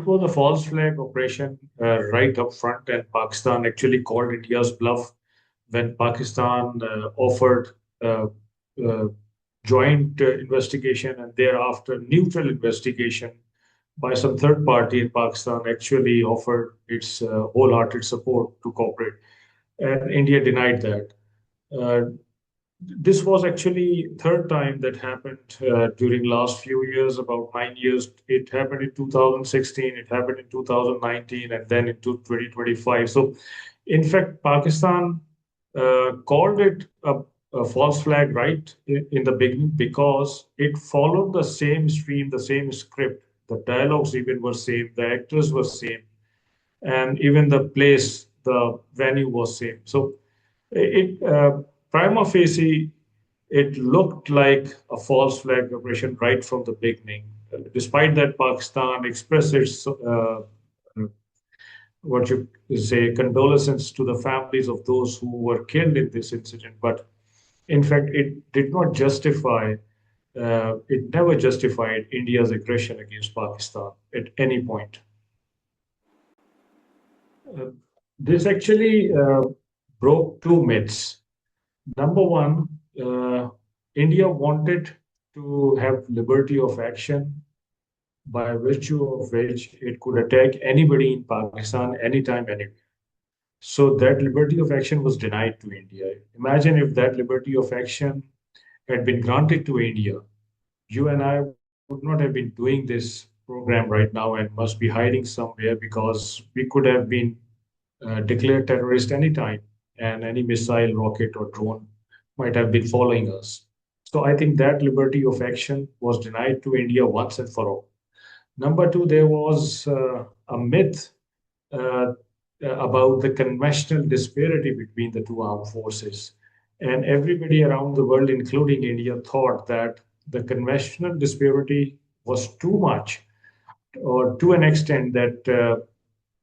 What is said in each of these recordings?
was a false flag operation right up front, and Pakistan actually called India's bluff when Pakistan offered uh, uh, joint investigation and thereafter neutral investigation by some third party in Pakistan actually offered its wholehearted support to cooperate, and India denied that. Uh, this was actually third time that happened during last few years, about 9 years. It happened in 2016, it happened in 2019, and then in 2025. So, in fact, Pakistan called it a false flag right in the beginning because it followed the same stream, the same script. The dialogues even were same, the actors were same, and even the place, the venue was same. So it prima facie, it looked like a false flag operation right from the beginning. Despite that, Pakistan expressed its what you say condolences to the families of those who were killed in this incident, but in fact, it did not justify. It never justified India's aggression against Pakistan at any point. Uh, this actually broke two myths. Number one, uh, India wanted to have liberty of action by virtue of which it could attack anybody in Pakistan anytime, anywhere. So that liberty of action was denied to India. Imagine if that liberty of action had been granted to India, you and I would not have been doing this program right now and must be hiding somewhere because we could have been declared terrorist anytime, and any missile, rocket, or drone might have been following us. So I think that liberty of action was denied to India once and for all. Number two, there was a myth uh, about the conventional disparity between the two armed forces. And everybody around the world, including India, thought that the conventional disparity was too much, or to an extent that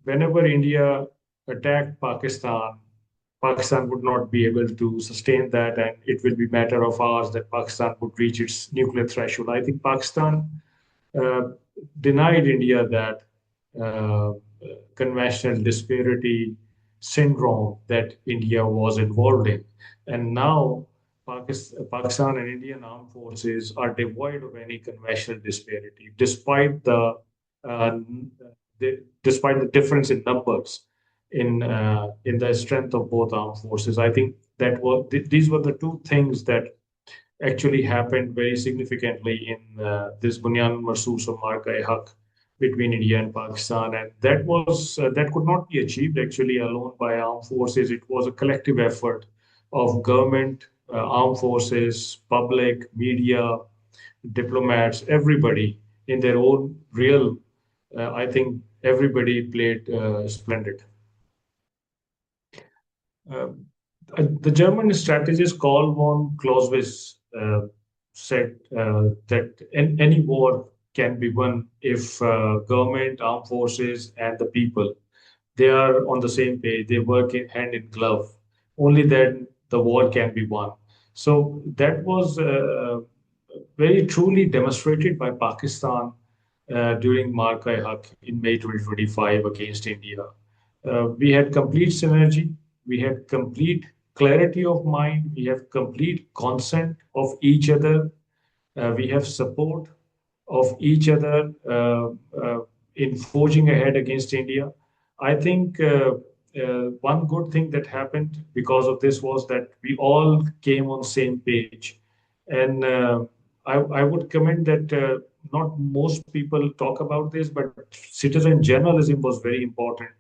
whenever India attacked Pakistan, Pakistan would not be able to sustain that, and it will be matter of hours that Pakistan would reach its nuclear threshold. I think Pakistan uh, denied India that uh, conventional disparity syndrome that India was involved in. And now Pakistan and Indian armed forces are devoid of any conventional disparity, uh, despite the difference in numbers in the strength of both armed forces. I think these were the two things that actually happened very significantly in this Bunyan Marsus or Marka-e-Haq between India and Pakistan, and that could not be achieved actually alone by armed forces. It was a collective effort of government, armed forces, public, media, diplomats, everybody in their own real. I think everybody played splendid. Uh, the German strategist Karl von Clausewitz said that any war can be won if government, armed forces, and the people they are on the same page. They work hand in glove. Only then the war can be won. So that was very truly demonstrated by Pakistan during Marka-e-Haq in May 2025 against India. We had complete synergy, we had complete clarity of mind, we have complete consent of each other, we have support of each other in forging ahead against India. I think one good thing that happened because of this was that we all came on same page, and I would comment that not most people talk about this, but citizen journalism was very important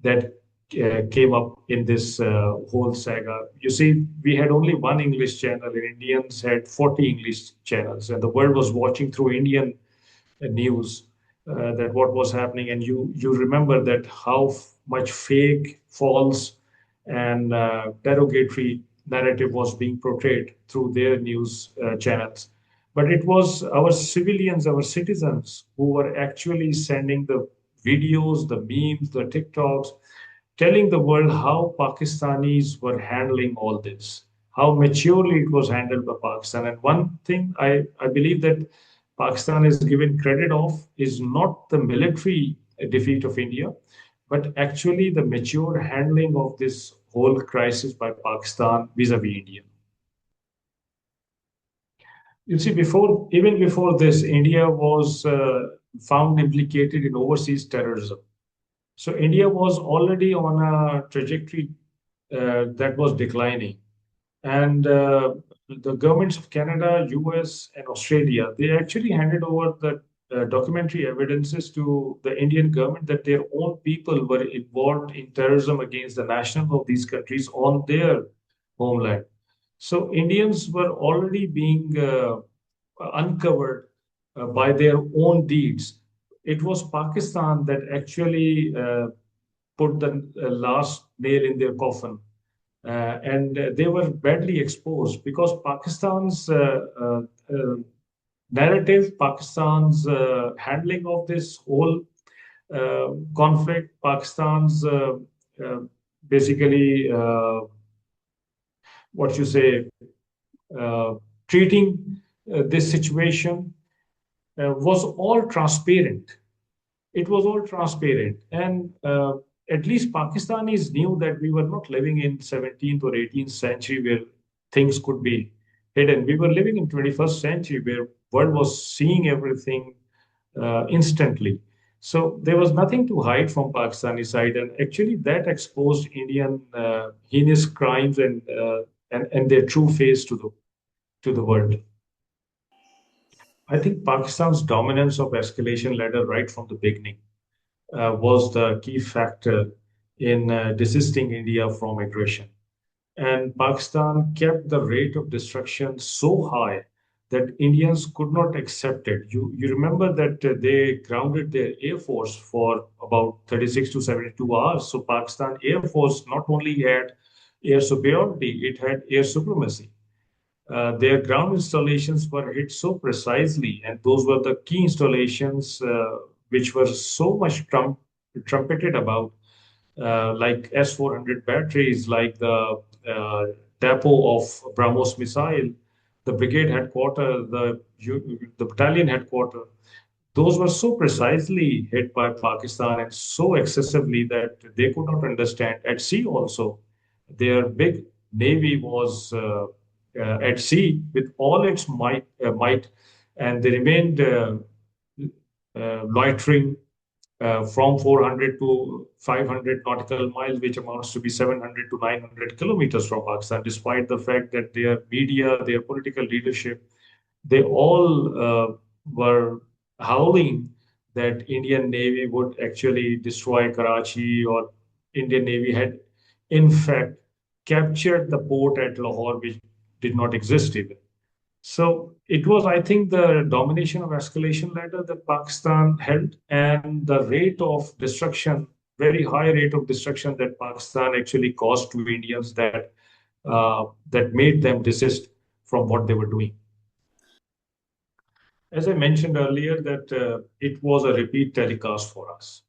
that came up in this whole saga. You see, we had only one English channel, and Indians had 40 English channels, and the world was watching through Indian news that what was happening. And you remember that how much fake, false, and derogatory narrative was being portrayed through their news channels. But it was our civilians, our citizens, who were actually sending the videos, the memes, the TikToks, telling the world how Pakistanis were handling all this, how maturely it was handled by Pakistan. And one thing I believe that Pakistan is given credit of is not the military defeat of India, but actually the mature handling of this whole crisis by Pakistan vis-a-vis India. You see, even before this, India was found implicated in overseas terrorism. So India was already on a trajectory that was declining. And the governments of Canada, US, and Australia, they actually handed over the documentary evidences to the Indian government that their own people were involved in terrorism against the nationals of these countries on their homeland. So Indians were already being uncovered by their own deeds. It was Pakistan that actually put the last nail in their coffin. And they were badly exposed because Pakistan's narrative, Pakistan's handling of this whole conflict, Pakistan's uh, basically what you say, uh, treating this situation was all transparent. It was all transparent. And at least Pakistanis knew that we were not living in 17th or 18th century where things could be hidden. We were living in 21st century where world was seeing everything instantly. So there was nothing to hide from Pakistani side, and actually that exposed Indian heinous crimes and their true face to the world. I think Pakistan's dominance of escalation ladder right from the beginning was the key factor in desisting India from aggression. And Pakistan kept the rate of destruction so high that Indians could not accept it. You remember that they grounded their air force for about 36 to 72 hours. So Pakistan Air Force not only had air superiority, it had air supremacy. Their ground installations were hit so precisely, and those were the key installations which were so much trumpeted about, like S-400 batteries, like the depot of BrahMos missile, the brigade headquarters, the battalion headquarters. Those were so precisely hit by Pakistan and so excessively that they could not understand. At sea also, their big navy was at sea with all its might, and they remained loitering from 400 to 500 nautical miles, which amounts to be 700 to 900 kilometers from Pakistan, despite the fact that their media, their political leadership, they all were howling that Indian Navy would actually destroy Karachi, or Indian Navy had, in fact, captured the port at Lahore, which did not exist even. So it was, I think, the domination of escalation ladder that Pakistan held, and the rate of destruction, very high rate of destruction that Pakistan actually caused to Indians that made them desist from what they were doing. As I mentioned earlier, that it was a repeat telecast for us.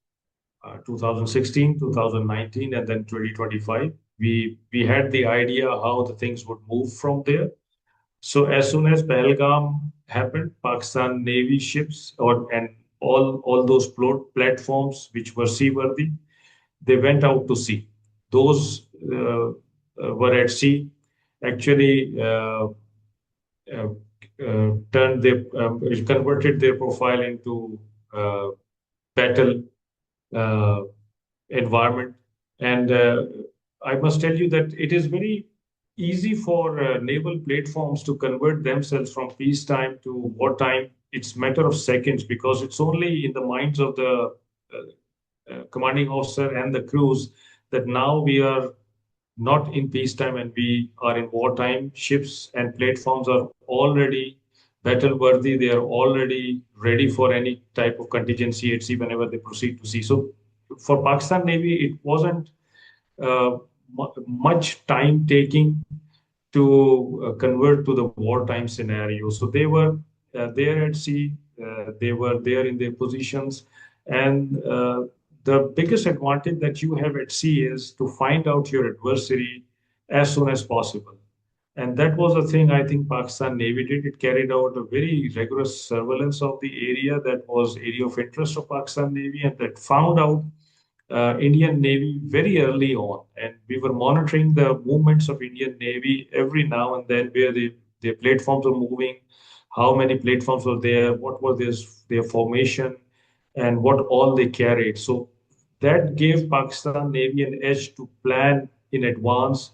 2016, 2019, and then 2025. We had the idea how the things would move from there. So as soon as Pahalgam happened, Pakistan Navy ships and all those platforms which were seaworthy, they went out to sea. Those were at sea. Actually, uh, turned their converted their profile into battle uh, environment. And I must tell you that it is very easy for naval platforms to convert themselves from peacetime to wartime. It's matter of seconds because it's only in the minds of the commanding officer and the crews that now we are not in peacetime and we are in wartime. Ships and platforms are already battle worthy. They are already ready for any type of contingency at sea whenever they proceed to sea. So for Pakistan Navy, it wasn't uh, much time taking to convert to the wartime scenario. So they were there at sea, they were there in their positions, and the biggest advantage that you have at sea is to find out your adversary as soon as possible. And that was the thing I think Pakistan Navy did. It carried out a very rigorous surveillance of the area that was area of interest of Pakistan Navy, and that found out Indian Navy very early on. And we were monitoring the movements of Indian Navy every now and then, where their platforms were moving, how many platforms were there, what was their formation, and what all they carried. So that gave Pakistan Navy an edge to plan in advance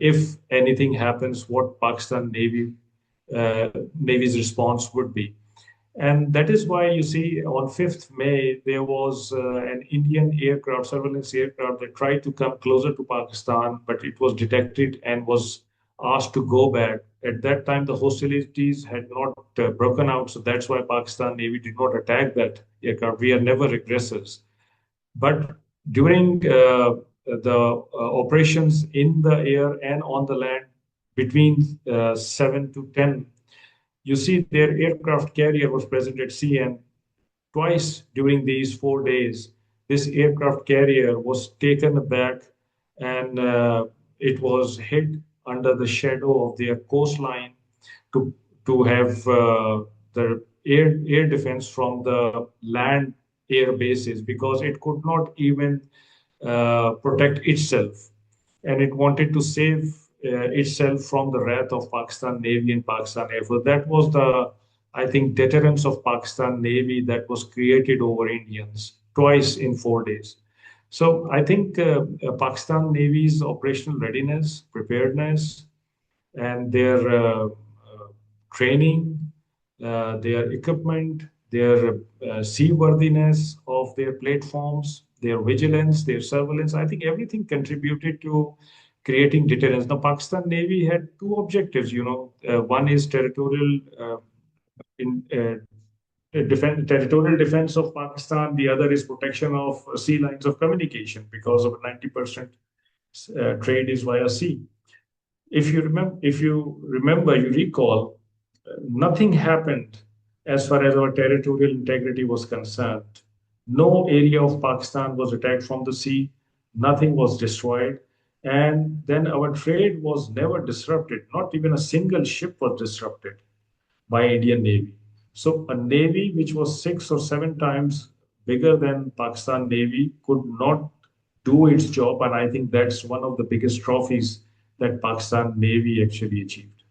if anything happens, what Pakistan Navy's response would be. And that is why you see on 5th May, there was an Indian aircraft, surveillance aircraft, that tried to come closer to Pakistan, but it was detected and was asked to go back. At that time, the hostilities had not broken out, so that's why Pakistan Navy did not attack that aircraft. We are never aggressors. But during the operations in the air and on the land between 7 to 10, you see their aircraft carrier was present at sea, and twice during these 4 days, this aircraft carrier was taken aback, and it was hid under the shadow of their coastline to have the air defense from the land air bases, because it could not even protect itself, and it wanted to save itself from the wrath of Pakistan Navy and Pakistan Air Force. That was the, I think, deterrence of Pakistan Navy that was created over Indians twice in 4 days. So I think Pakistan Navy's operational readiness, preparedness, and their training, their equipment, their seaworthiness of their platforms, their vigilance, their surveillance. I think everything contributed to creating deterrence. Now, Pakistan Navy had two objectives. One is in, territorial defense of Pakistan. The other is protection of sea lines of communication, because of 90% trade is via sea. If you remember, you recall, nothing happened as far as our territorial integrity was concerned. No area of Pakistan was attacked from the sea, nothing was destroyed, and then our trade was never disrupted. Not even a single ship was disrupted by Indian Navy. So a navy which was 6 or 7 times bigger than Pakistan Navy could not do its job, and I think that's one of the biggest trophies that Pakistan Navy actually achieved.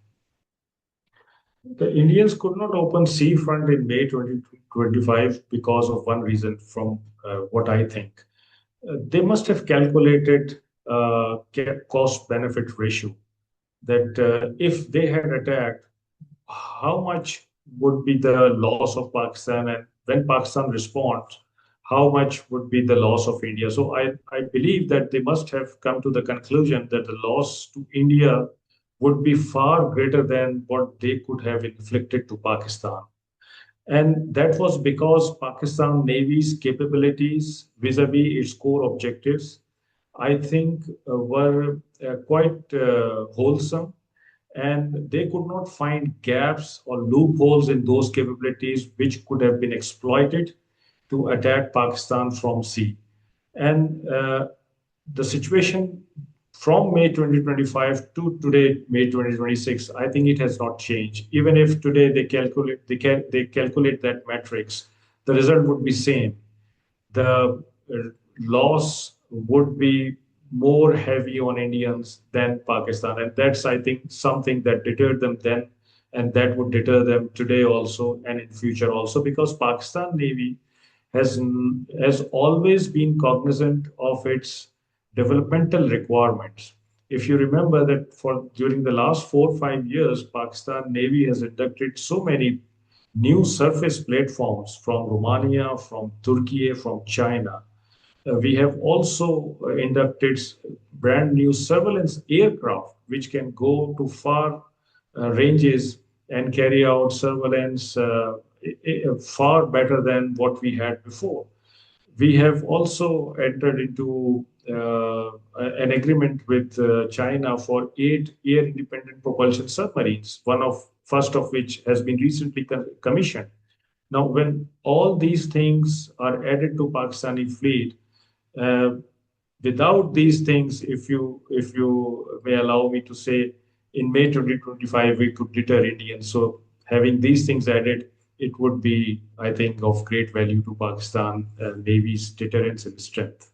The Indians could not open seafront in May 2025 because of one reason, from what I think. They must have calculated cost benefit ratio, that if they had attacked, how much would be the loss of Pakistan, and when Pakistan responds, how much would be the loss of India? So I believe that they must have come to the conclusion that the loss to India would be far greater than what they could have inflicted to Pakistan. And that was because Pakistan Navy's capabilities vis-a-vis its core objectives, I think, were quite wholesome, and they could not find gaps or loopholes in those capabilities which could have been exploited to attack Pakistan from sea. And the situation from May 2025 to today, May 2026, I think it has not changed. Even if today they calculate that metrics, the result would be same. The loss would be more heavy on Indians than Pakistan. And that's, I think, something that deterred them then, and that would deter them today also and in future also, because Pakistan Navy has, has always been cognizant of its developmental requirements. If you remember that for during the last 4 or 5 years, Pakistan Navy has inducted so many new surface platforms from Romania, from Turkey, from China. We have also inducted brand new surveillance aircraft, which can go to far ranges and carry out surveillance far better than what we had before. We have also entered into an agreement with China for 8 air-independent propulsion submarines, one of first of which has been recently commissioned. Now, when all these things are added to Pakistani fleet, uh, without these things, if you may allow me to say, in May 2025 we could deter Indians. So having these things added, it would be, I think, of great value to Pakistan Navy's deterrence and strength.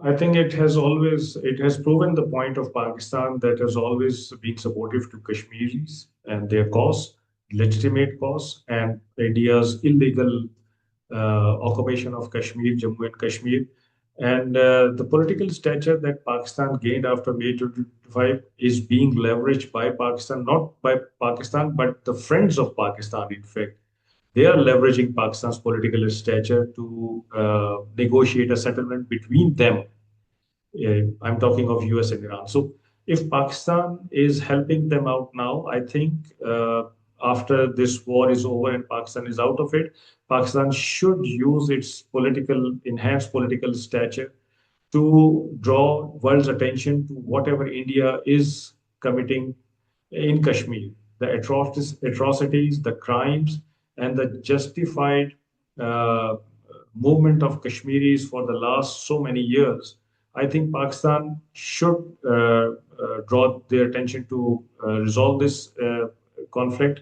I think it has proven the point of Pakistan that has always been supportive to Kashmiris and their cause, legitimate cause, and India's illegal occupation of Kashmir, Jammu and Kashmir. And the political stature that Pakistan gained after May 2025 is being leveraged by Pakistan, not by Pakistan, but the friends of Pakistan, in fact. They are leveraging Pakistan's political stature to negotiate a settlement between them. I'm talking of US and Iran. So if Pakistan is helping them out now, I think after this war is over and Pakistan is out of it, Pakistan should use its enhanced political stature to draw world's attention to whatever India is committing in Kashmir, the atrocities, the crimes, and the justified uh, movement of Kashmiris for the last so many years. I think Pakistan should draw their attention to resolve this conflict.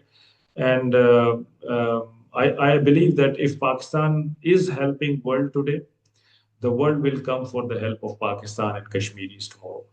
And I believe that if Pakistan is helping world today, the world will come for the help of Pakistan and Kashmiris tomorrow.